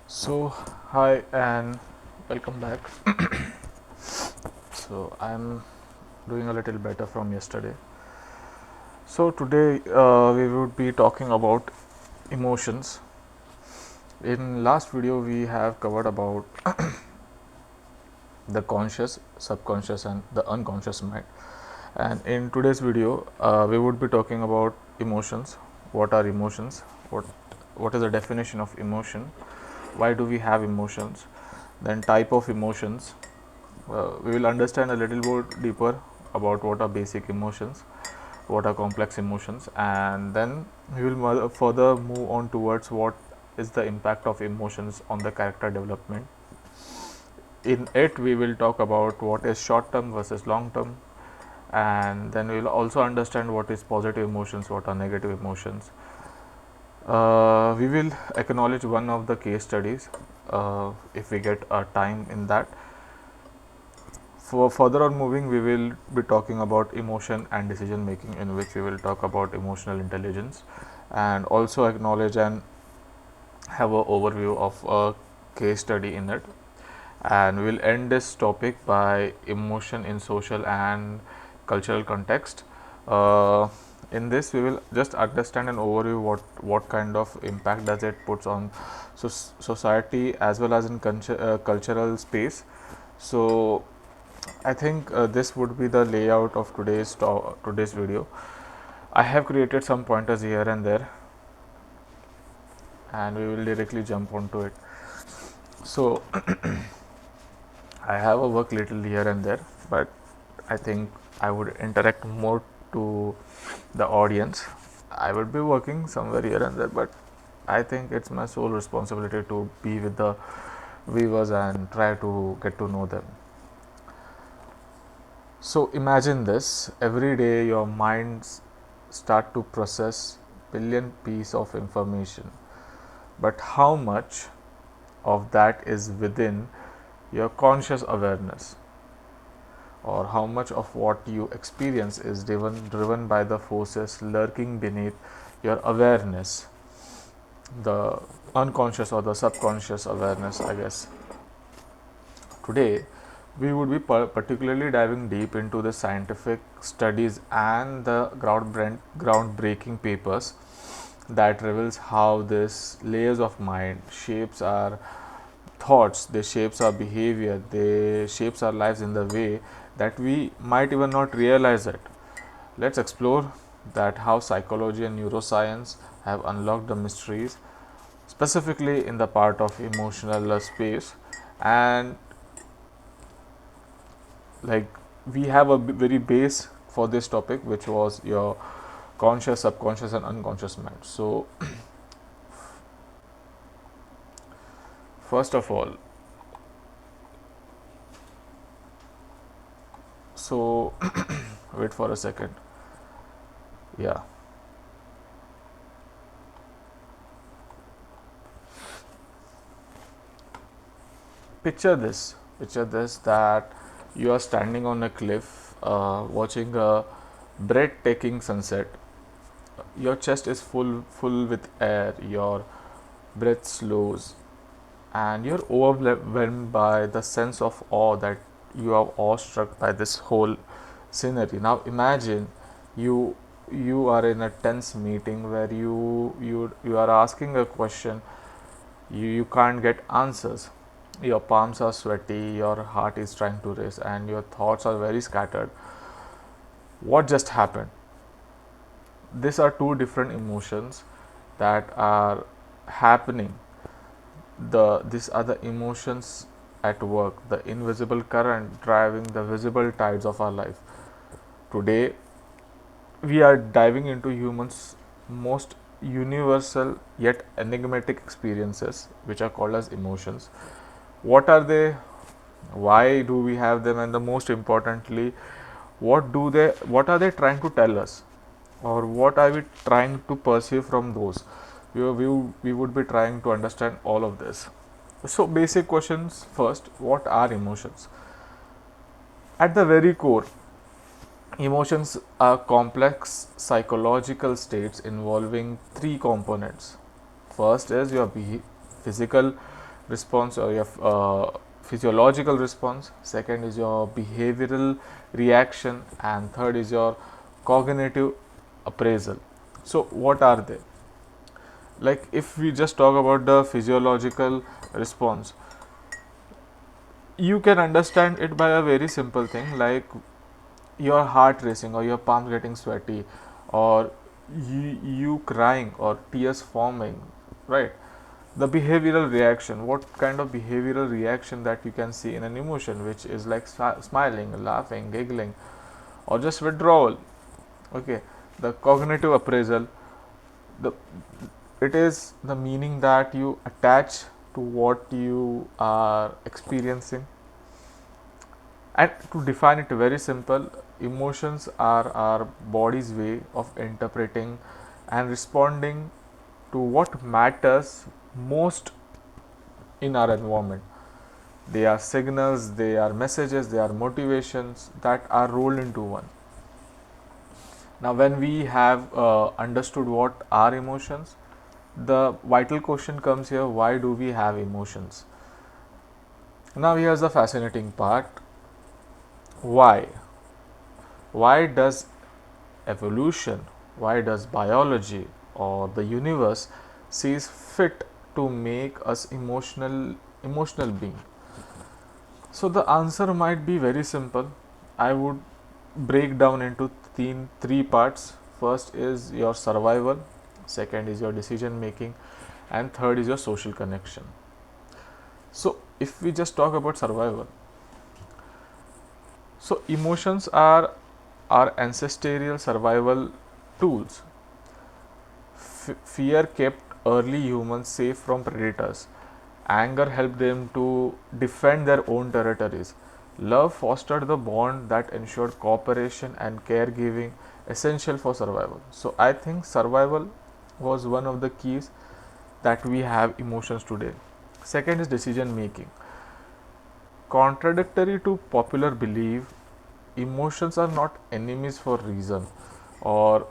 So, hi and welcome back. So, I'm doing a little better from yesterday. So, today we would be talking about emotions. In last video, we have covered about the conscious, subconscious, and the unconscious mind. And in today's video, we would be talking about emotions. What are emotions? What what is the definition of emotion? Why do we have emotions? Then type of emotions. We will understand a little bit deeper about what are basic emotions, what are complex emotions, and then we will further move on towards what is the impact of emotions on the character development. In it, we will talk about what is short term versus long term, and then we will also understand what is positive emotions, what are negative emotions. We will acknowledge one of the case studies if we get a time in that. For further on moving, we will be talking about emotion and decision making, in which we will talk about emotional intelligence and also acknowledge and have an overview of a case study in it. And we'll end this topic by emotion in social and cultural context. Uh, in this, we will just understand an overview what kind of impact does it puts on society as well as in cultural space. So I think this would be the layout of today's video. I have created some pointers here and there, and we will directly jump onto it. So I have a work little here and there, but I think I would interact more to the audience. I would be working somewhere here and there, but I think it's my sole responsibility to be with the viewers and try to get to know them. So imagine this, every day your minds start to process billion piece of information, but how much of that is within your conscious awareness, or how much of what you experience is driven by the forces lurking beneath your awareness, the unconscious or the subconscious awareness, I guess. Today we would be particularly diving deep into the scientific studies and the groundbreaking papers that reveals how this layers of mind shapes our thoughts, they shapes our behavior, they shapes our lives in the way that we might even not realize it. Let's explore that how psychology and neuroscience have unlocked the mysteries, specifically in the part of emotional space. And like, we have a very base for this topic, which was your conscious, subconscious, and unconscious mind. So first of all, so wait for a second. Yeah, picture this that you are standing on a cliff, watching a breathtaking sunset. Your chest is full with air, your breath slows, and you're overwhelmed by the sense of awe that you are awestruck by this whole scenery. Now imagine you you are in a tense meeting where you are asking a question, you can't get answers. Your palms are sweaty, your heart is trying to race, and your thoughts are very scattered. What just happened? These are two different emotions that are happening. These are the emotions at work, the invisible current driving the visible tides of our life. Today we are diving into humans most universal yet enigmatic experiences, which are called as emotions. What are they, why do we have them, and the most importantly, what are they trying to tell us, or what are we trying to perceive from those? We would be trying to understand all of this. So basic questions first, what are emotions? At the very core, emotions are complex psychological states involving three components. First is your physical response or your physiological response, second is your behavioral reaction, and third is your cognitive appraisal. So what are they? Like if we just talk about the physiological response, you can understand it by a very simple thing, like your heart racing or your palms getting sweaty, or you crying or tears forming, right? The behavioral reaction, what kind of behavioral reaction that you can see in an emotion, which is like smiling, laughing, giggling, or just withdrawal. Okay, the cognitive appraisal, the it is the meaning that you attach to what you are experiencing. And to define it very simple, emotions are our body's way of interpreting and responding to what matters most in our environment. They are signals, they are messages, they are motivations that are rolled into one. Now, when we have understood what are emotions, the vital question comes here: why do we have emotions? Now, here's the fascinating part: why? Why does evolution, why does biology or the universe sees fit to make us emotional being? So the answer might be very simple. I would break down into three parts. First is your survival, second is your decision making, and third is your social connection. So if we just talk about survival, so emotions are our ancestral survival tools. Fear kept early humans safe from predators. Anger helped them to defend their own territories. Love fostered the bond that ensured cooperation and caregiving, essential for survival. So, I think survival was one of the keys that we have emotions today. Second is decision making. Contradictory to popular belief, emotions are not enemies for reason, or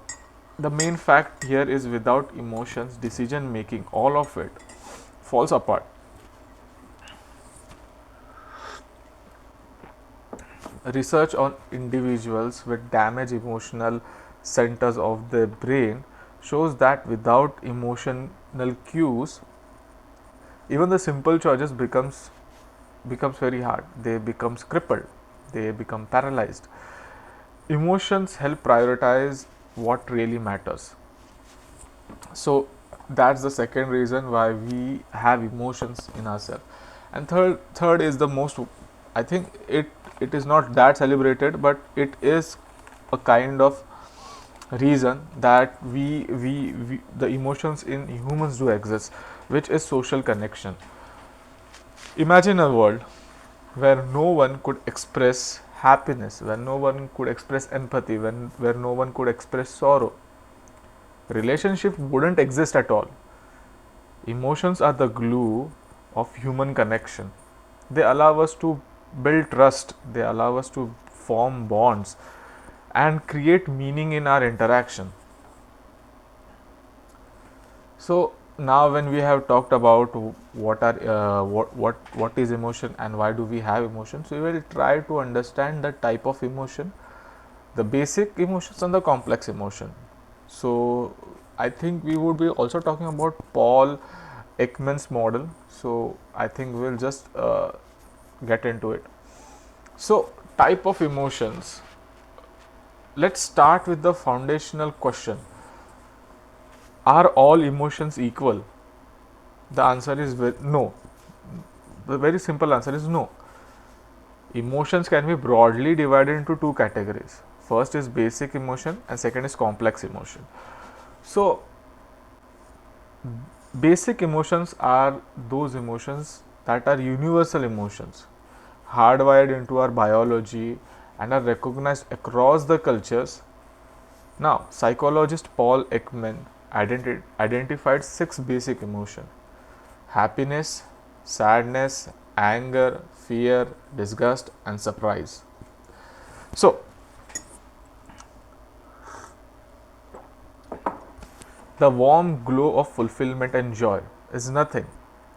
the main fact here is without emotions, decision making, all of it falls apart. Research on individuals with damaged emotional centers of the brain shows that without emotional cues, even the simple choices becomes very hard. They become crippled. They become paralyzed. Emotions help prioritize what really matters. So that's the second reason why we have emotions in ourselves. And third is the most, I think it is not that celebrated, but it is a kind of reason that we the emotions in humans do exist, which is social connection. Imagine a world where no one could express happiness, where no one could express empathy, where no one could express sorrow. Relationship wouldn't exist at all. Emotions are the glue of human connection. They allow us to build trust, they allow us to form bonds and create meaning in our interaction. So now when we have talked about what is emotion and why do we have emotions, we will try to understand the type of emotion, the basic emotions and the complex emotion. So I think we would be also talking about Paul Ekman's model. So I think we'll just get into it. So type of emotions. Let's start with the foundational question: are all emotions equal? The answer is no. The very simple answer is no. Emotions can be broadly divided into two categories. First is basic emotion and second is complex emotion. So basic emotions are those emotions that are universal emotions, hardwired into our biology and are recognized across the cultures. Now, psychologist Paul Ekman identified six basic emotions: happiness, sadness, anger, fear, disgust, and surprise. So, the warm glow of fulfillment and joy is nothing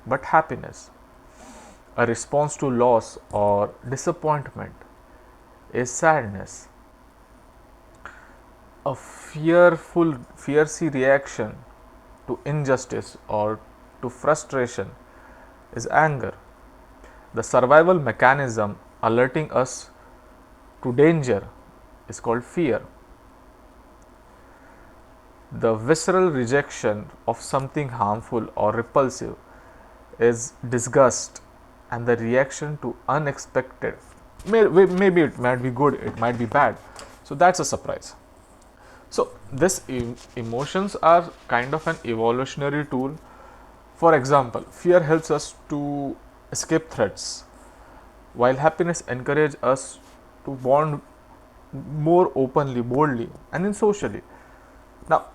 but happiness. A response to loss or disappointment is sadness. A fierce reaction to injustice or to frustration is anger. The survival mechanism alerting us to danger is called fear. The visceral rejection of something harmful or repulsive is disgust, and the reaction to unexpected, maybe it might be good, it might be bad, so that's a surprise. So this emotions are kind of an evolutionary tool. For example, fear helps us to escape threats, while happiness encourages us to bond more openly, boldly, and then socially. Now,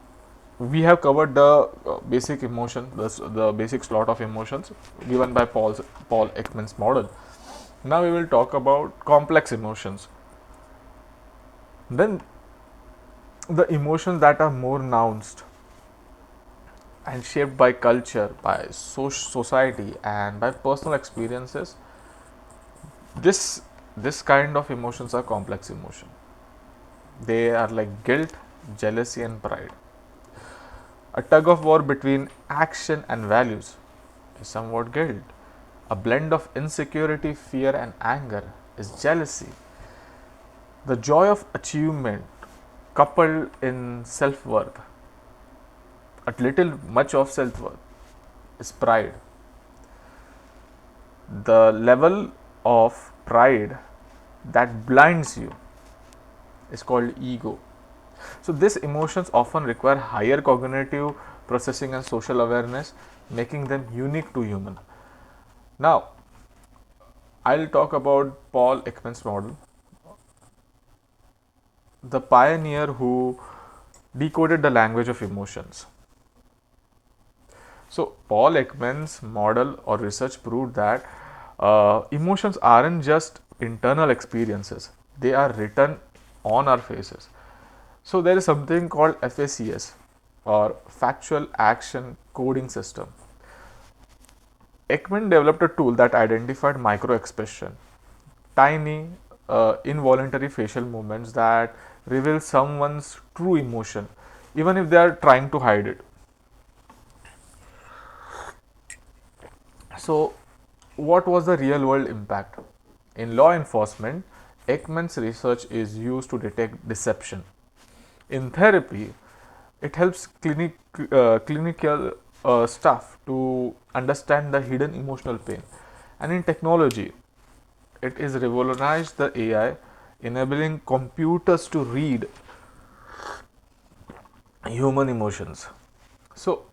we have covered the basic emotion, the basic slot of emotions given by Paul Ekman's model. Now we will talk about complex emotions. Then the emotions that are more nuanced and shaped by culture, by society, and by personal experiences. This this kind of emotions are complex emotion. They are like guilt, jealousy, and pride. A tug of war between action and values is somewhat guilt. A blend of insecurity, fear, and anger is jealousy. The joy of achievement coupled in self worth, a little much of self worth, is pride. The level of pride that blinds you is called ego. So, these emotions often require higher cognitive processing and social awareness, making them unique to human. Now, I'll talk about Paul Ekman's model, the pioneer who decoded the language of emotions. So, Paul Ekman's model or research proved that emotions aren't just internal experiences, they are written on our faces. So, there is something called FACS or Factual Action Coding System. Ekman developed a tool that identified micro expression, tiny involuntary facial movements that reveal someone's true emotion, even if they are trying to hide it. So, what was the real world impact? In law enforcement, Ekman's research is used to detect deception. In therapy, it helps clinical staff to understand the hidden emotional pain. And in technology, it is revolutionized the AI, enabling computers to read human emotions. So,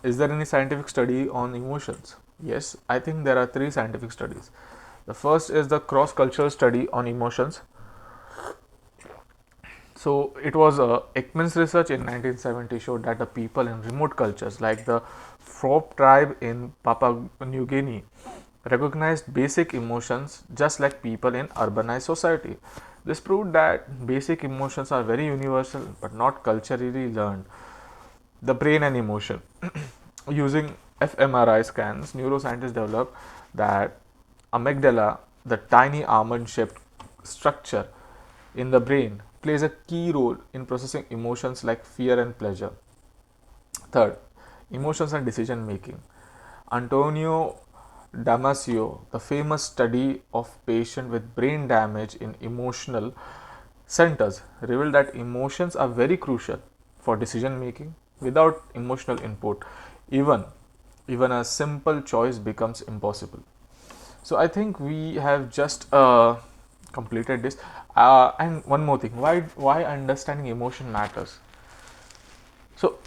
is there any scientific study on emotions? Yes, I think there are three scientific studies. The first is the cross cultural study on emotions. So, it was Ekman's research in 1970 showed that the people in remote cultures like the Frop tribe in Papua New Guinea recognized basic emotions just like people in urbanized society. This proved that basic emotions are very universal but not culturally learned. The brain and emotion. Using fMRI scans, neuroscientists developed that amygdala, the tiny almond shaped structure in the brain, plays a key role in processing emotions like fear and pleasure. Third, emotions and decision making. Antonio Damasio, the famous study of patient with brain damage in emotional centers, revealed that emotions are very crucial for decision making. Without emotional input, even even a simple choice becomes impossible. So I think we have just completed this. And one more thing, why understanding emotion matters. So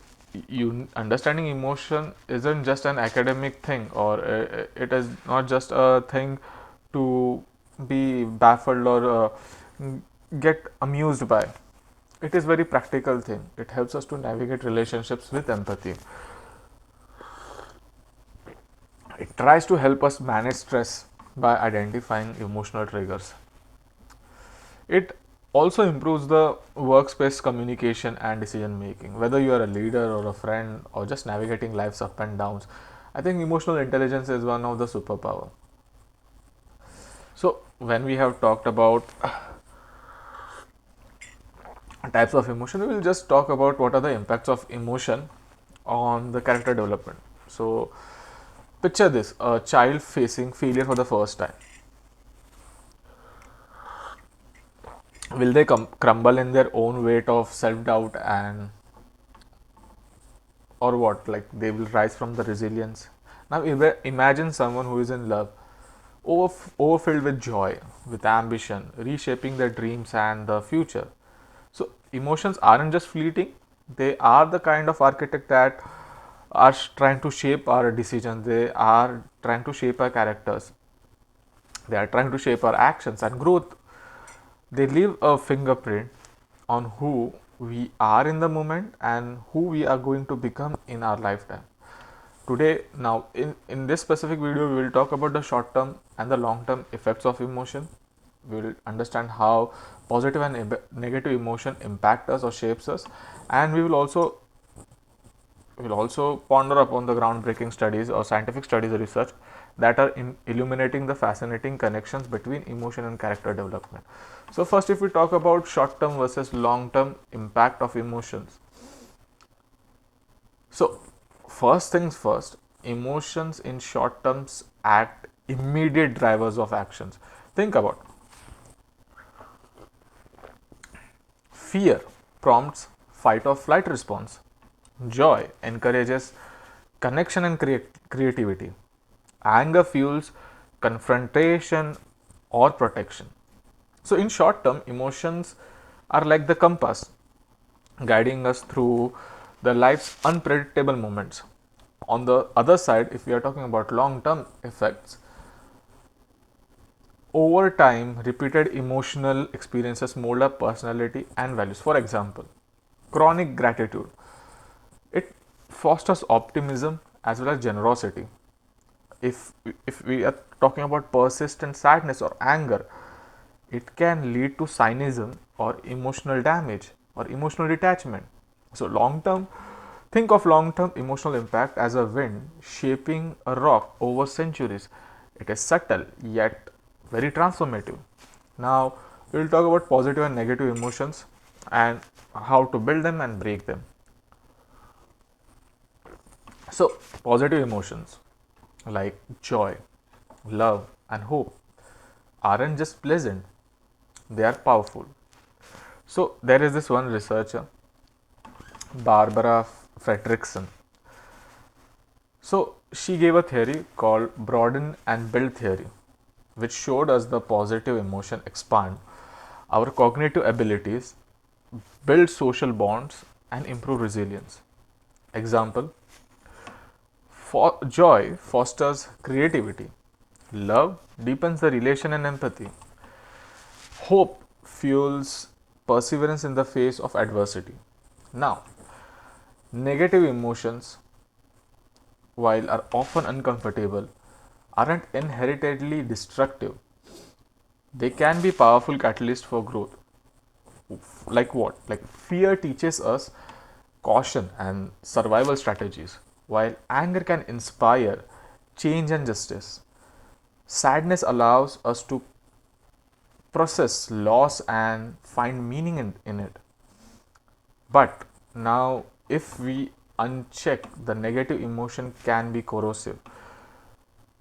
you understanding emotion isn't just an academic thing, or it is not just a thing to be baffled or get amused by. It is very practical thing. It helps us to navigate relationships with empathy. It tries to help us manage stress by identifying emotional triggers. It also improves the workspace communication and decision making. Whether you are a leader or a friend or just navigating life's up and downs, I think emotional intelligence is one of the superpower. So when we have talked about types of emotion, we will just talk about what are the impacts of emotion on the character development. So picture this: a child facing failure for the first time. Will they crumble in their own weight of self doubt, and or what, like they will rise from the resilience? Now imagine someone who is in love, overfilled with joy, with ambition, reshaping their dreams and the future. So emotions aren't just fleeting, they are the kind of architect that are trying to shape our decisions, they are trying to shape our characters, they are trying to shape our actions and growth. They leave a fingerprint on who we are in the moment and who we are going to become in our lifetime. Today, now in this specific video, we will talk about the short term and the long term effects of emotion. We will understand how positive and negative emotion impact us or shapes us, and we will also ponder upon the groundbreaking studies or scientific studies or research that are illuminating the fascinating connections between emotion and character development. So first, if we talk about short term versus long term impact of emotions. So first things first, emotions in short terms act immediate drivers of actions. Think about fear prompts fight or flight response. Joy encourages connection and creativity. Anger fuels confrontation or protection. So, in short term, emotions are like the compass guiding us through the life's unpredictable moments. On the other side, if we are talking about long term effects, over time, repeated emotional experiences mold our personality and values. For example, chronic gratitude, it fosters optimism as well as generosity. If we are talking about persistent sadness or anger, it can lead to cynicism or emotional damage or emotional detachment. So long term, think of long term emotional impact as a wind shaping a rock over centuries. It is subtle yet very transformative. Now we will talk about positive and negative emotions and how to build them and break them. So positive emotions like joy, love, and hope aren't just pleasant, they are powerful. So, there is this one researcher, Barbara Fredrickson. So, she gave a theory called broaden and build theory, which showed us the positive emotion expand our cognitive abilities, build social bonds, and improve resilience. Example: joy fosters creativity, love deepens the relation and empathy, hope fuels perseverance in the face of adversity. Now, negative emotions, while are often uncomfortable, aren't inherently destructive. They can be powerful catalysts for growth. Like what? Like fear teaches us caution and survival strategies, while anger can inspire change and justice. Sadness allows us to process loss and find meaning in it. But now, if we uncheck, the negative emotion can be corrosive.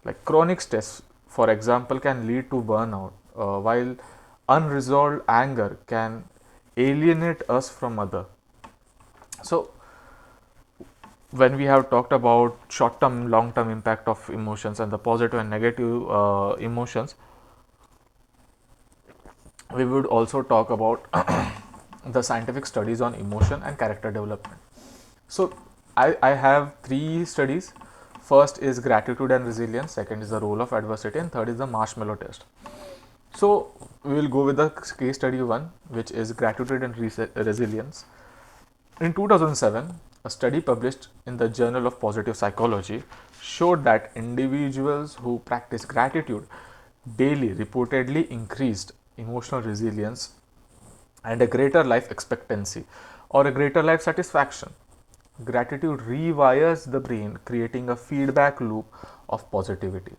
Like chronic stress, for example, can lead to burnout, while unresolved anger can alienate us from other. So, when we have talked about short-term, long-term impact of emotions and the positive and negative emotions, we would also talk about the scientific studies on emotion and character development. So I have three studies. First is gratitude and resilience, second is the role of adversity, and third is the marshmallow test. So we will go with the case study one, which is gratitude and resilience. In 2007, a study published in the Journal of Positive Psychology showed that individuals who practice gratitude daily reportedly increased emotional resilience and a greater life expectancy or a greater life satisfaction. Gratitude rewires the brain, creating a feedback loop of positivity.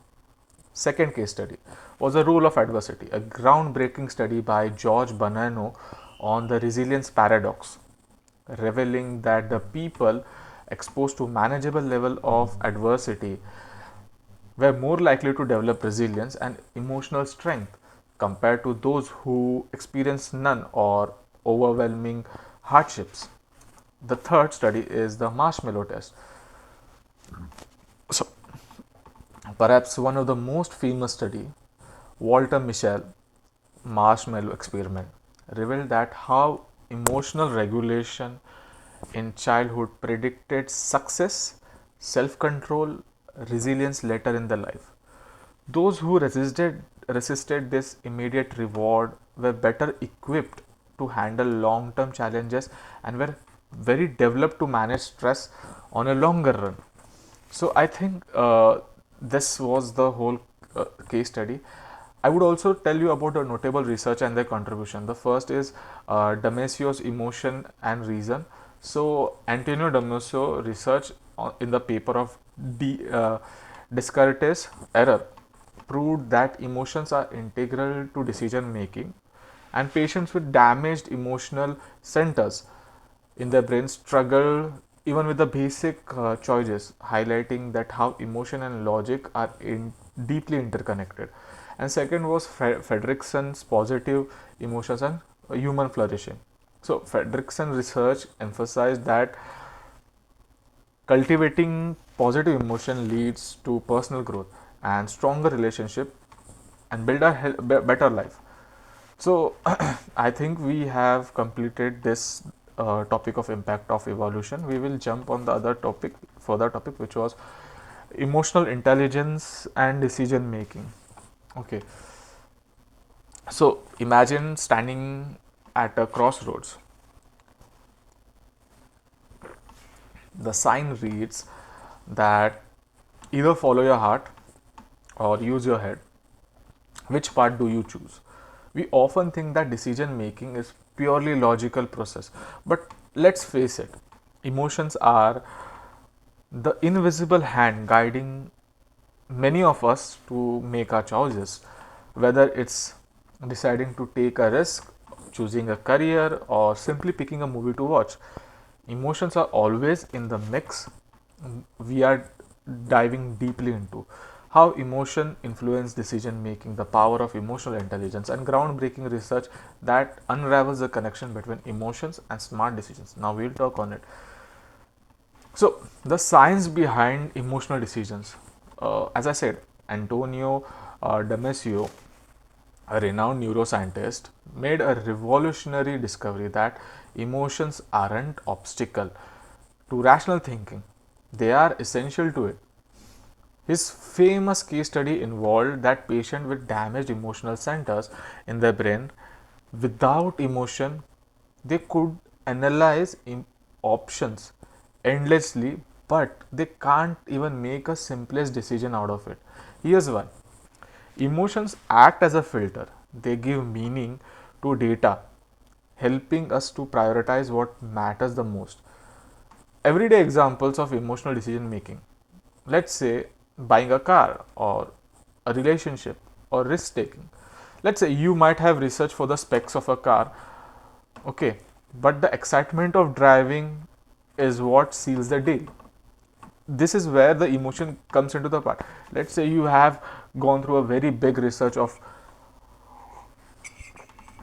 Second case study was the role of adversity, a groundbreaking study by George Bonanno on the resilience paradox, revealing that the people exposed to manageable level of adversity were more likely to develop resilience and emotional strength compared to those who experienced none or overwhelming hardships. The third study is the marshmallow test. So, perhaps one of the most famous study, Walter Mischel marshmallow experiment, revealed that how emotional regulation in childhood predicted success, self control, resilience later in the life. Those who resisted this immediate reward were better equipped to handle long term challenges and were very developed to manage stress on a longer run. So I think this was the whole case study. I would also tell you about the notable research and their contribution. The first is Damasio's emotion and reason. So Antonio Damasio research in the paper of Descartes' error proved that emotions are integral to decision making, and patients with damaged emotional centers in their brain struggle even with the basic choices, highlighting that how emotion and logic are deeply interconnected. And second was Fredrickson's positive emotions and human flourishing. So Fredrickson research emphasized that cultivating positive emotion leads to personal growth and stronger relationship and build a better life. So I think we have completed this topic of impact of evolution. We will jump on the other topic, further topic, which was emotional intelligence and decision making. Okay, so imagine standing at a crossroads. The sign reads that either follow your heart or use your head. Which part do you choose? We often think that decision making is purely logical process, but let's face it, emotions are the invisible hand guiding many of us to make our choices, whether it's deciding to take a risk, choosing a career, or simply picking a movie to watch. Emotions are always in the mix. We are diving deeply into how emotion influence decision making, the power of emotional intelligence, and groundbreaking research that unravels the connection between emotions and smart decisions. Now we'll talk on it. So, the science behind emotional decisions. As I said, Antonio Damasio, a renowned neuroscientist, made a revolutionary discovery that emotions aren't obstacle to rational thinking. They are essential to it. His famous case study involved that patient with damaged emotional centers in their brain. Without emotion, they could analyze options endlessly, but they can't even make a simplest decision out of it. Here's why. Emotions act as a filter. They give meaning to data, helping us to prioritize what matters the most. Everyday examples of emotional decision making. Let's say buying a car or a relationship or risk taking. Let's say you might have researched for the specs of a car, okay, but the excitement of driving is what seals the deal. This is where the emotion comes into the part. Let's say you have gone through a very big research of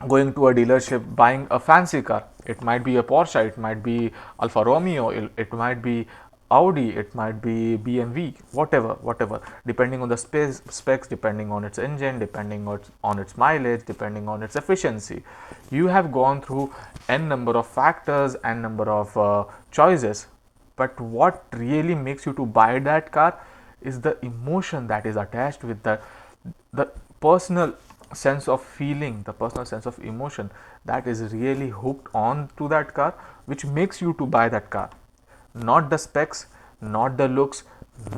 going to a dealership buying a fancy car. It might be a Porsche, it might be Alfa Romeo, it might be Audi, it might be BMW, whatever, depending on the specs, depending on its engine, depending on its mileage, depending on its efficiency. You have gone through n number of factors and number of choices, but what really makes you to buy that car is the emotion that is attached with the personal sense of feeling, the personal sense of emotion that is really hooked on to that car, which makes you to buy that car. Not the specs, not the looks,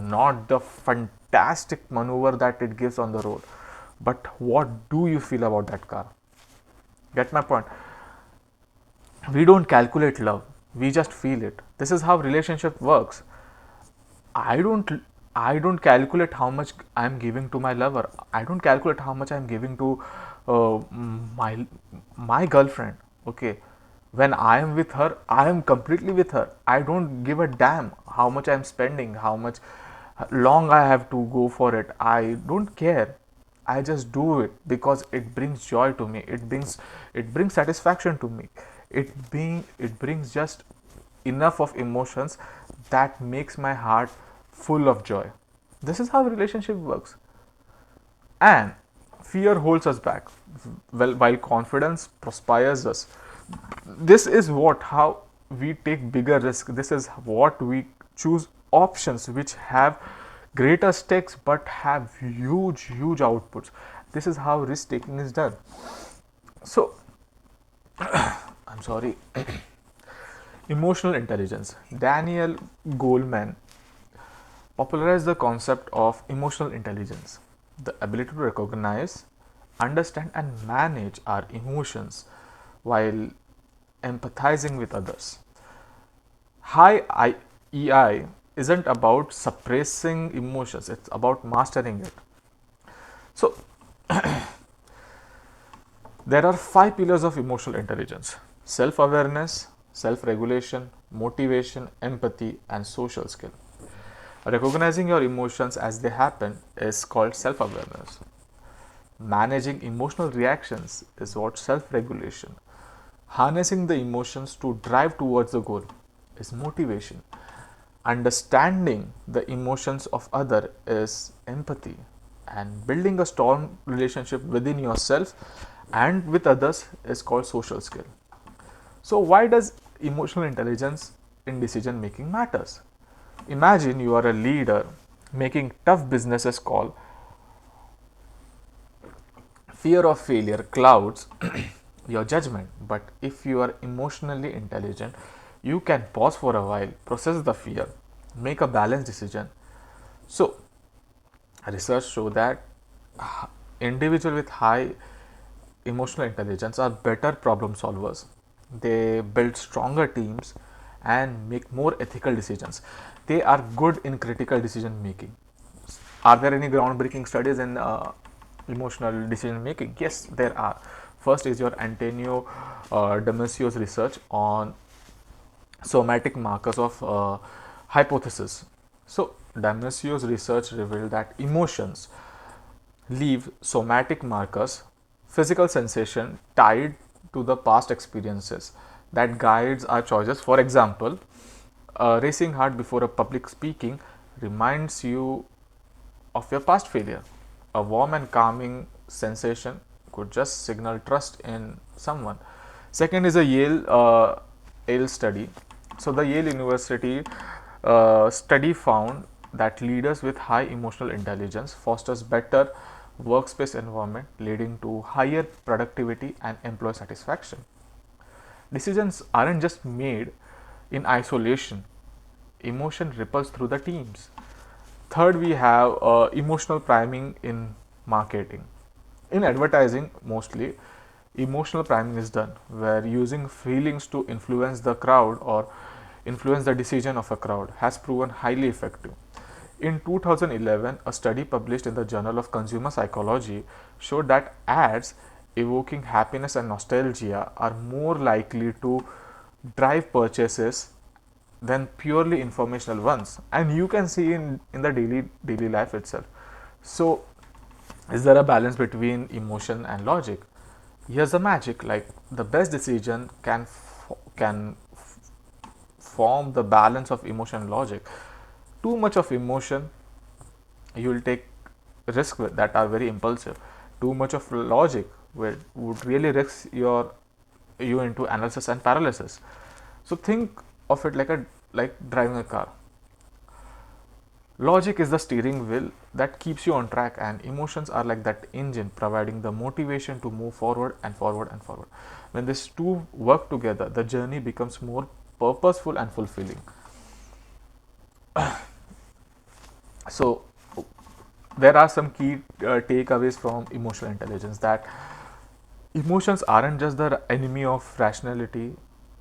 not the fantastic maneuver that it gives on the road, but what do you feel about that car? Get my point? We don't calculate love, we just feel it. This is how relationship works. I don't I don't calculate how much I'm giving to my lover. I don't calculate how much I'm giving to my girlfriend. Okay, when I am with her, I am completely with her. I don't give a damn how much I'm spending, how much long I have to go for it. I don't care. I just do it because it brings joy to me. It brings satisfaction to me. It brings just enough of emotions that makes my heart full of joy. This is how relationship works. And fear holds us back, well, while confidence prospers us. This is what how we take bigger risk. This is what we choose options which have greater stakes but have huge outputs. This is how risk taking is done. So I'm sorry. Emotional intelligence. Daniel Goleman popularized the concept of emotional intelligence, the ability to recognize, understand, and manage our emotions while empathizing with others. High EI isn't about suppressing emotions, it's about mastering it. So, there are 5 pillars of emotional intelligence: self awareness, self regulation, motivation, empathy, and social skill. Recognizing your emotions as they happen is called self awareness. Managing emotional reactions is what self regulation. Harnessing the emotions to drive towards the goal is motivation. Understanding the emotions of other is empathy, and building a strong relationship within yourself and with others is called social skill. So why does emotional intelligence in decision making matters? Imagine you are a leader making tough businesses call. Fear of failure clouds your judgment, but if you are emotionally intelligent, you can pause for a while, process the fear, make a balanced decision. So, research show that individuals with high emotional intelligence are better problem solvers. They build stronger teams and make more ethical decisions. They are good in critical decision making. Are there any groundbreaking studies in emotional decision making? Yes, there are. First is your Antonio Damasio's research on somatic markers of hypothesis. So, Damasio's research revealed that emotions leave somatic markers, physical sensation tied to the past experiences that guides our choices. For example, a racing heart before a public speaking reminds you of your past failure. A warm and calming sensation could just signal trust in someone. Second is a Yale study. So the Yale University study found that leaders with high emotional intelligence fosters better workspace environment, leading to higher productivity and employee satisfaction. Decisions aren't just made in isolation. Emotion ripples through the teams. Third, we have emotional priming in marketing. In advertising, mostly, emotional priming is done where using feelings to influence the crowd or influence the decision of a crowd has proven highly effective. In 2011, a study published in the Journal of Consumer Psychology showed that ads evoking happiness and nostalgia are more likely to drive purchases than purely informational ones, and you can see in the daily life itself. So is there a balance between emotion and logic? Here's the magic: like the best decision can form the balance of emotion and logic. Too much of emotion, you will take risks that are very impulsive. Too much of logic would really risk you into analysis and paralysis. So think of it like driving a car. Logic is the steering wheel that keeps you on track, and emotions are like that engine providing the motivation to move forward and forward and forward. When these two work together, the journey becomes more purposeful and fulfilling. So, there are some key takeaways from emotional intelligence: that emotions aren't just the enemy of rationality,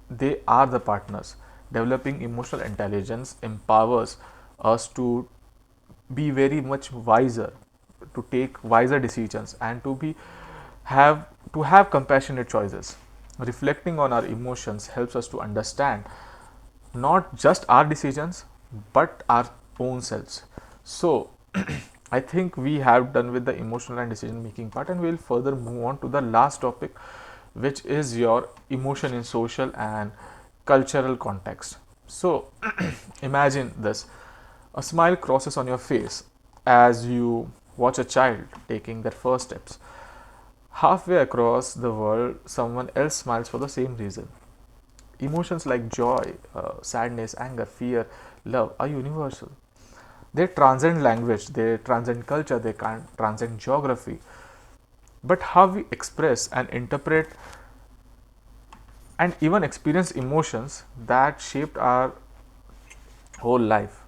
they are the partners. Developing emotional intelligence empowers us to be very much wiser, to take wiser decisions, and have to have compassionate choices. Reflecting on our emotions helps us to understand not just our decisions but our own selves. So I think we have done with the emotional and decision making part, and we'll further move on to the last topic, which is your emotion in social and cultural context. So imagine this: a smile crosses on your face as you watch a child taking their first steps. Halfway across the world, someone else smiles for the same reason. Emotions like joy, sadness, anger, fear, love are universal. They transcend language, they transcend culture, they can transcend geography. But how we express and interpret and even experience emotions that shaped our whole life.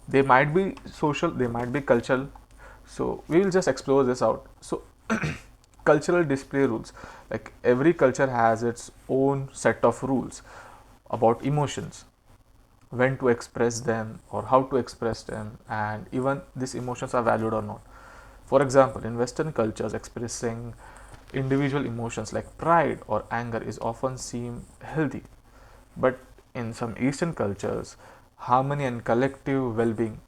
They might be social, they might be cultural. So we will just explore this out. So cultural display rules, like every culture has its own set of rules about emotions, when to express them or how to express them, and even these emotions are valued or not. For example, in Western cultures, expressing individual emotions like pride or anger is often seen healthy, but in some Eastern cultures, harmony and collective well being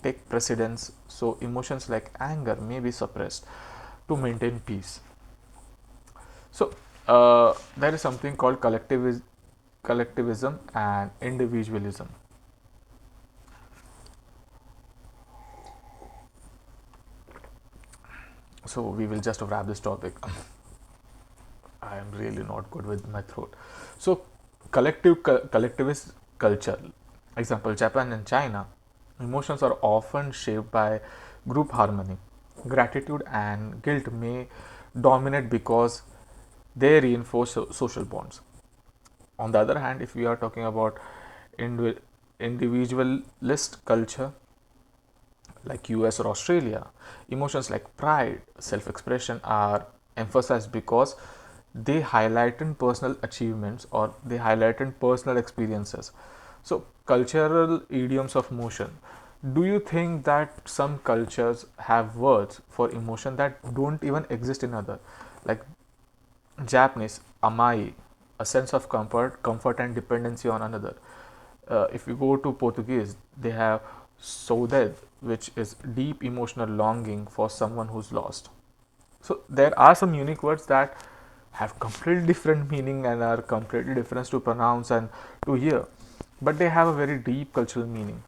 take precedence, so emotions like anger may be suppressed to maintain peace. So, there is something called collectivism and individualism. So, we will just wrap this topic. I am really not good with my throat. So, collectivist culture, example Japan and China, emotions are often shaped by group harmony. Gratitude and guilt may dominate because they reinforce social bonds. On the other hand, if we are talking about individualist culture like US or Australia, emotions like pride, self expression are emphasized because they highlighted personal achievements or they highlighted personal experiences. So, cultural idioms of motion. Do you think that some cultures have words for emotion that don't even exist in other? Like Japanese, amai, a sense of comfort and dependency on another. If you go to Portuguese, they have saudade, which is deep emotional longing for someone who's lost. So there are some unique words that have completely different meaning and are completely different to pronounce and to hear, but they have a very deep cultural meaning.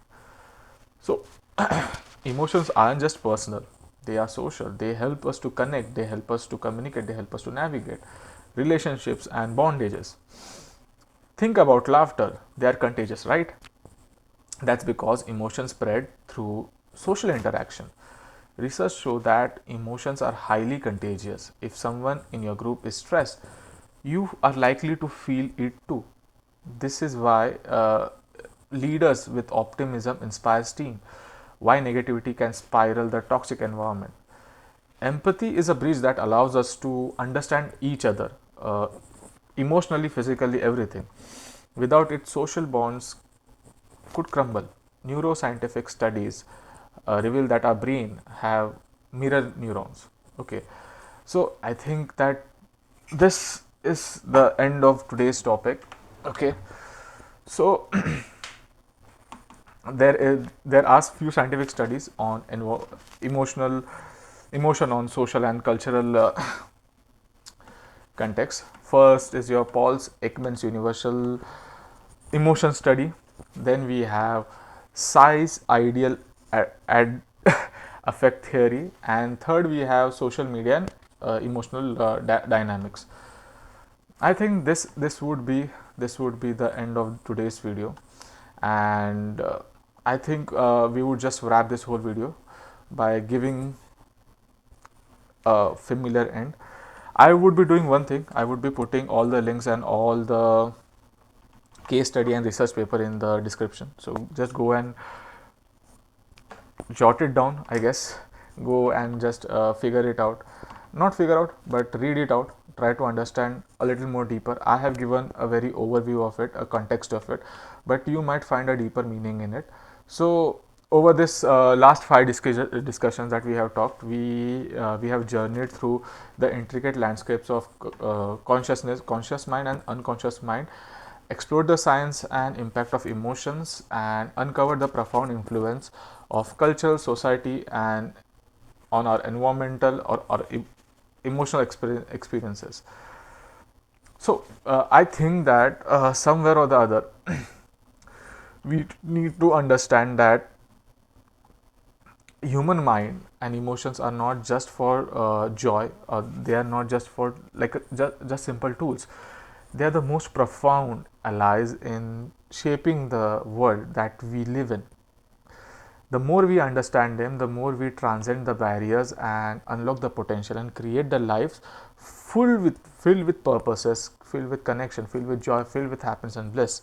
So emotions aren't just personal, they are social. They help us to connect, they help us to communicate, they help us to navigate relationships and bondages. Think about laughter, they are contagious, right? That's because emotions spread through social interaction. Research show that emotions are highly contagious. If someone in your group is stressed, you are likely to feel it too. This is why leaders with optimism inspires team. Why negativity can spiral the toxic environment. Empathy is a bridge that allows us to understand each other, emotionally, physically, everything. Without it, social bonds could crumble. Neuroscientific studies reveal that our brain have mirror neurons. Okay, so I think that this is the end of today's topic. Okay, so there are few scientific studies on emotional emotion on social and cultural context. First is your Paul's Ekman's universal emotion study. Then we have size ideal ad affect theory, and third we have social media and emotional dynamics. I think this would be the end of today's video, and I think we would just wrap this whole video by giving a familiar end. I would be doing one thing. I would be putting all the links and all the case study and research paper in the description. So just go and jot it down, I guess. Go and just figure it out. Not figure out, but read it out. Try to understand a little more deeper. I have given a very overview of it, a context of it, but you might find a deeper meaning in it. So over this last five discussions that we have talked, we have journeyed through the intricate landscapes of conscious mind and unconscious mind, explored the science and impact of emotions, and uncovered the profound influence of culture, society, and on our environmental or emotional experiences. So I think that somewhere or the other, we need to understand that human mind and emotions are not just for joy, or they are not just for like just simple tools. They are the most profound allies in shaping the world that we live in. The more we understand them, the more we transcend the barriers and unlock the potential and create the lives filled with purposes, filled with connection, filled with joy, filled with happiness and bliss.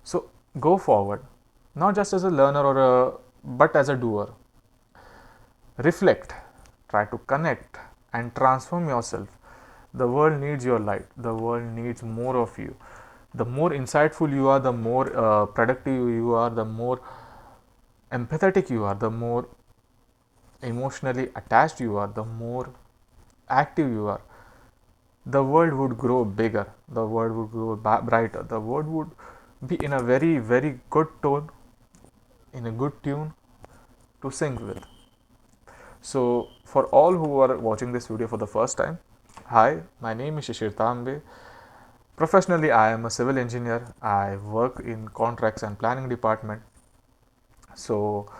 So go forward, not just as a learner or a but as a doer. Reflect, try to connect, and transform yourself. The world needs your light. The world needs more of you. The more insightful you are, the more productive you are, the more empathetic you are, the more emotionally attached you are, the more active you are. The world would grow bigger. The world would grow brighter. The world would be in a very, very good tone, in a good tune to sing with. So, for all who are watching this video for the first time, hi, my name is Shishir Tambe. Professionally, I am a civil engineer. I work in contracts and planning department. So,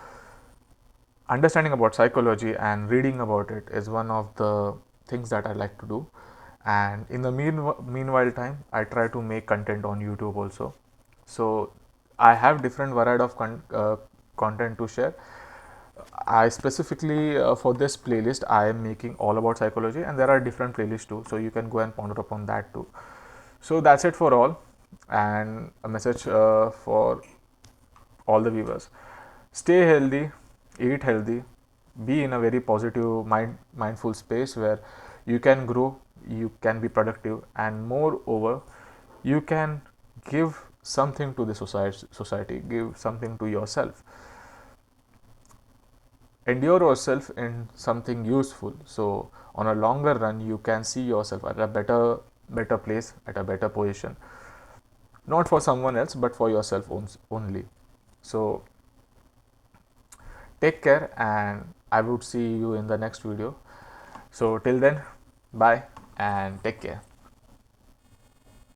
understanding about psychology and reading about it is one of the things that I like to do. And in the meanwhile time, I try to make content on YouTube also. So, I have different variety of content to share. I specifically for this playlist, I am making all about psychology, and there are different playlists too. So you can go and ponder upon that too. So that's it for all, and a message for all the viewers: stay healthy, eat healthy, be in a very positive mindful space where you can grow, you can be productive, and moreover, you can give something to the society, give something to yourself, endure yourself in something useful, so on a longer run you can see yourself at a better place, at a better position, not for someone else but for yourself only. So take care, and I would see you in the next video. So till then, bye and take care.